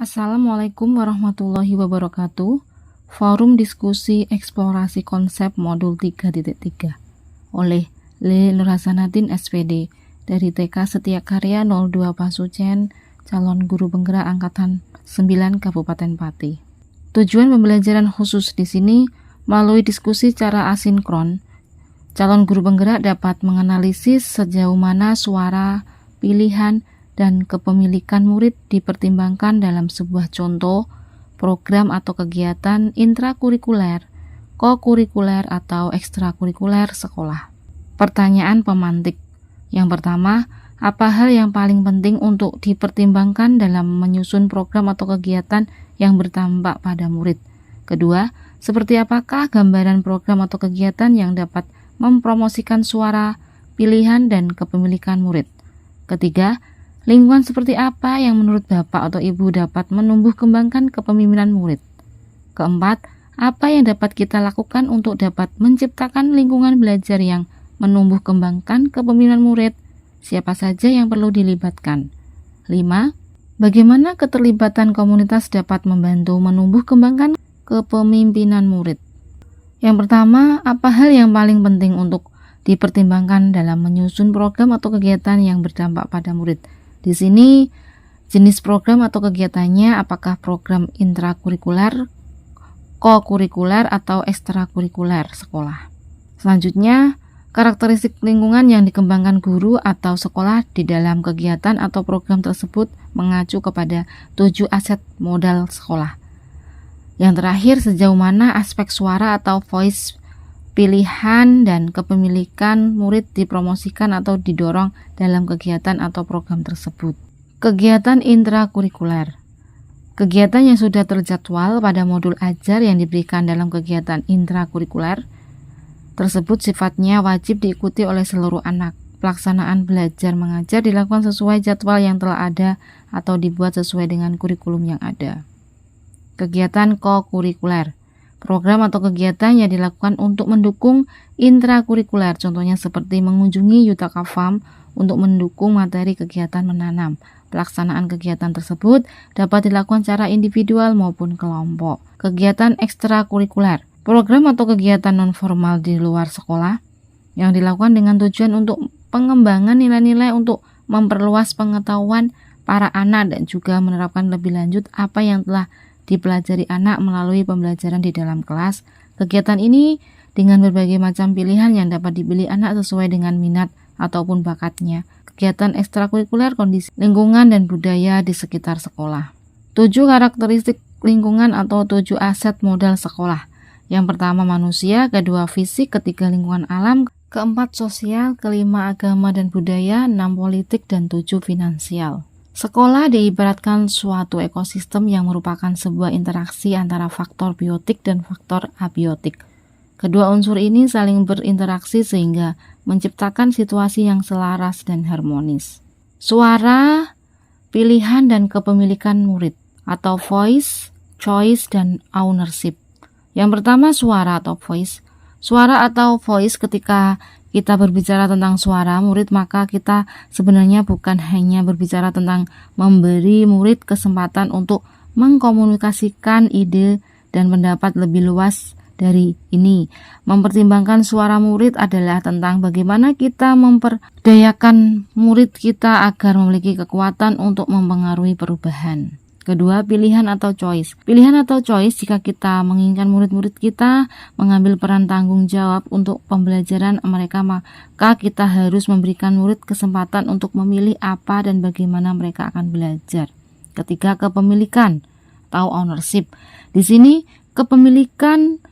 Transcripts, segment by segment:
Assalamualaikum warahmatullahi wabarakatuh. Forum diskusi eksplorasi konsep modul 3.3 oleh Le Nurhasanatin SPD dari TK Setia Karya 02 Pasucen, calon guru penggerak angkatan 9 Kabupaten Pati. Tujuan pembelajaran khusus di sini melalui diskusi secara asinkron, calon guru penggerak dapat menganalisis sejauh mana suara, pilihan, dan kepemilikan murid dipertimbangkan dalam sebuah contoh, program atau kegiatan intrakurikuler, kokurikuler atau ekstrakurikuler sekolah. Pertanyaan pemantik. Yang pertama, apa hal yang paling penting untuk dipertimbangkan dalam menyusun program atau kegiatan yang berdampak pada murid? Kedua, seperti apakah gambaran program atau kegiatan yang dapat mempromosikan suara, pilihan, dan kepemilikan murid? Ketiga, lingkungan seperti apa yang menurut Bapak atau Ibu dapat menumbuh kembangkan kepemimpinan murid? Keempat, apa yang dapat kita lakukan untuk dapat menciptakan lingkungan belajar yang menumbuh kembangkan kepemimpinan murid? Siapa saja yang perlu dilibatkan? 5. Bagaimana keterlibatan komunitas dapat membantu menumbuh kembangkan kepemimpinan murid? Yang pertama, apa hal yang paling penting untuk dipertimbangkan dalam menyusun program atau kegiatan yang berdampak pada murid? Di sini, jenis program atau kegiatannya apakah program intrakurikuler, kokurikuler, atau ekstrakurikuler sekolah. Selanjutnya, karakteristik lingkungan yang dikembangkan guru atau sekolah di dalam kegiatan atau program tersebut mengacu kepada 7 aset modal sekolah. Yang terakhir, sejauh mana aspek suara atau voice, pilihan, dan kepemilikan murid dipromosikan atau didorong dalam kegiatan atau program tersebut. Kegiatan intrakurikuler. Kegiatan yang sudah terjadwal pada modul ajar yang diberikan dalam kegiatan intrakurikuler tersebut sifatnya wajib diikuti oleh seluruh anak. Pelaksanaan belajar mengajar dilakukan sesuai jadwal yang telah ada atau dibuat sesuai dengan kurikulum yang ada. Kegiatan kokurikuler. Program atau kegiatan yang dilakukan untuk mendukung intrakurikuler, contohnya seperti mengunjungi Yutaka Farm untuk mendukung materi kegiatan menanam. Pelaksanaan kegiatan tersebut dapat dilakukan secara individual maupun kelompok. Kegiatan ekstrakurikuler, program atau kegiatan non-formal di luar sekolah yang dilakukan dengan tujuan untuk pengembangan nilai-nilai untuk memperluas pengetahuan para anak dan juga menerapkan lebih lanjut apa yang telah dipelajari anak melalui pembelajaran di dalam kelas. Kegiatan ini dengan berbagai macam pilihan yang dapat dipilih anak sesuai dengan minat ataupun bakatnya. Kegiatan ekstrakurikuler, kondisi lingkungan dan budaya di sekitar sekolah. 7 karakteristik lingkungan atau 7 aset modal sekolah. Yang pertama manusia, kedua fisik, ketiga lingkungan alam, keempat sosial, kelima agama dan budaya, 6 politik, dan 7 finansial. Sekolah diibaratkan suatu ekosistem yang merupakan sebuah interaksi antara faktor biotik dan faktor abiotik. Kedua unsur ini saling berinteraksi sehingga menciptakan situasi yang selaras dan harmonis. Suara, pilihan, dan kepemilikan murid atau voice, choice, dan ownership. Yang pertama suara atau voice. Suara atau voice, ketika kita berbicara tentang suara murid, maka kita sebenarnya bukan hanya berbicara tentang memberi murid kesempatan untuk mengkomunikasikan ide dan pendapat lebih luas dari ini. Mempertimbangkan suara murid adalah tentang bagaimana kita memperdayakan murid kita agar memiliki kekuatan untuk mempengaruhi perubahan. Kedua, pilihan atau choice. Pilihan atau choice jika kita menginginkan murid-murid kita mengambil peran tanggung jawab untuk pembelajaran mereka, maka kita harus memberikan murid kesempatan untuk memilih apa dan bagaimana mereka akan belajar. Ketiga, kepemilikan atau ownership. Di sini, kepemilikan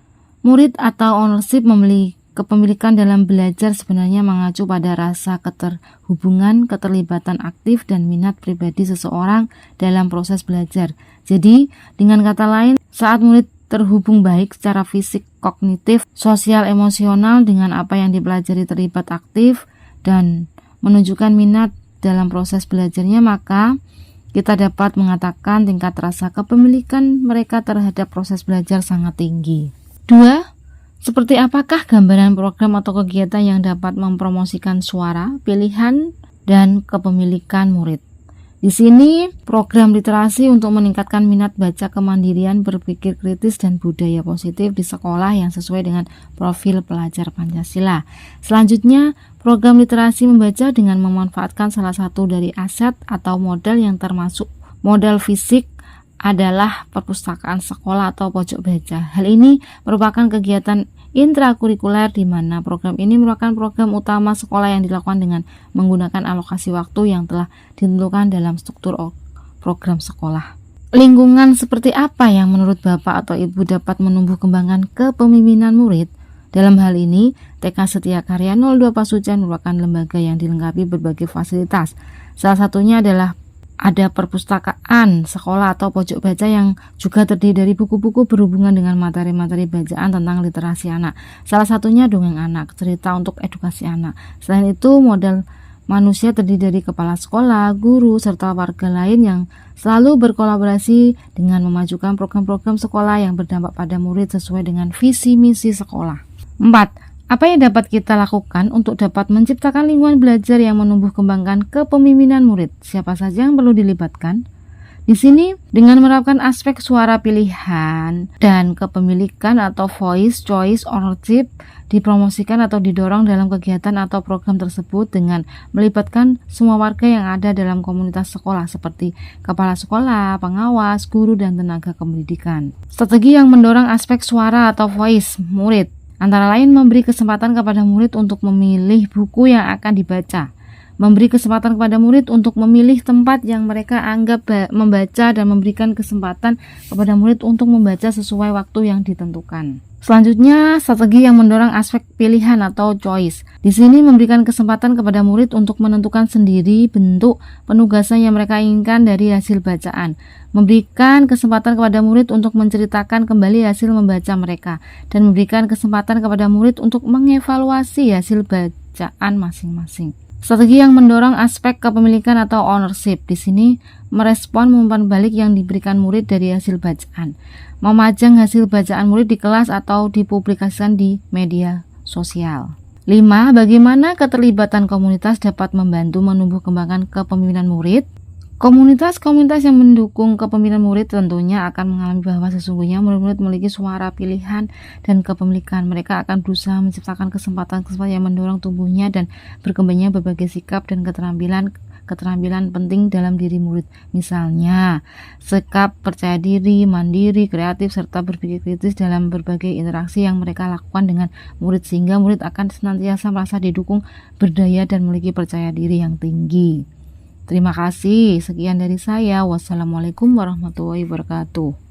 murid atau ownership memiliki kepemilikan dalam belajar sebenarnya mengacu pada rasa keterhubungan, keterlibatan aktif, dan minat pribadi seseorang dalam proses belajar. Jadi, dengan kata lain, saat murid terhubung baik secara fisik, kognitif, sosial, emosional dengan apa yang dipelajari, terlibat aktif, dan menunjukkan minat dalam proses belajarnya, maka kita dapat mengatakan tingkat rasa kepemilikan mereka terhadap proses belajar sangat tinggi. 2. Seperti apakah gambaran program atau kegiatan yang dapat mempromosikan suara, pilihan, dan kepemilikan murid? Di sini program literasi untuk meningkatkan minat baca, kemandirian, berpikir kritis, dan budaya positif di sekolah yang sesuai dengan profil pelajar Pancasila. Selanjutnya, program literasi membaca dengan memanfaatkan salah satu dari aset atau modal yang termasuk modal fisik adalah perpustakaan sekolah atau pojok baca. Hal ini merupakan kegiatan intrakurikuler di mana program ini merupakan program utama sekolah yang dilakukan dengan menggunakan alokasi waktu yang telah ditentukan dalam struktur program sekolah. Lingkungan seperti apa yang menurut Bapak atau Ibu dapat menumbuh kembangkan kepemimpinan murid? Dalam hal ini, TK Setia Karya 02 Pasuruan merupakan lembaga yang dilengkapi berbagai fasilitas. Salah satunya adalah ada perpustakaan sekolah atau pojok baca yang juga terdiri dari buku-buku berhubungan dengan materi-materi bacaan tentang literasi anak. Salah satunya dongeng anak, cerita untuk edukasi anak. Selain itu, modal manusia terdiri dari kepala sekolah, guru, serta warga lain yang selalu berkolaborasi dengan memajukan program-program sekolah yang berdampak pada murid sesuai dengan visi misi sekolah. 4. Apa yang dapat kita lakukan untuk dapat menciptakan lingkungan belajar yang menumbuh kembangkan kepemimpinan murid? Siapa saja yang perlu dilibatkan? Di sini, dengan menerapkan aspek suara pilihan dan kepemilikan atau voice, choice, ownership, dipromosikan atau didorong dalam kegiatan atau program tersebut dengan melibatkan semua warga yang ada dalam komunitas sekolah seperti kepala sekolah, pengawas, guru, dan tenaga kependidikan. Strategi yang mendorong aspek suara atau voice murid antara lain memberi kesempatan kepada murid untuk memilih buku yang akan dibaca, memberi kesempatan kepada murid untuk memilih tempat yang mereka anggap membaca, dan memberikan kesempatan kepada murid untuk membaca sesuai waktu yang ditentukan. Selanjutnya, strategi yang mendorong aspek pilihan atau choice. Di sini memberikan kesempatan kepada murid untuk menentukan sendiri bentuk penugasan yang mereka inginkan dari hasil bacaan. Memberikan kesempatan kepada murid untuk menceritakan kembali hasil membaca mereka, dan memberikan kesempatan kepada murid untuk mengevaluasi hasil bacaan masing-masing. Strategi yang mendorong aspek kepemilikan atau ownership. Di sini merespon umpan balik yang diberikan murid dari hasil bacaan. Memajang hasil bacaan murid di kelas atau dipublikasikan di media sosial. 5. Bagaimana keterlibatan komunitas dapat membantu menumbuh kembangkan kepemimpinan murid? Komunitas-komunitas yang mendukung kepemimpinan murid tentunya akan mengalami bahwa sesungguhnya murid-murid memiliki suara pilihan dan kepemilikan. Mereka akan berusaha menciptakan kesempatan-kesempatan yang mendorong tumbuhnya dan berkembangnya berbagai sikap dan keterampilan penting dalam diri murid. Misalnya, sikap percaya diri, mandiri, kreatif, serta berpikir kritis dalam berbagai interaksi yang mereka lakukan dengan murid, sehingga murid akan senantiasa merasa didukung, berdaya, dan memiliki percaya diri yang tinggi. Terima kasih. Sekian dari saya. Wassalamualaikum warahmatullahi wabarakatuh.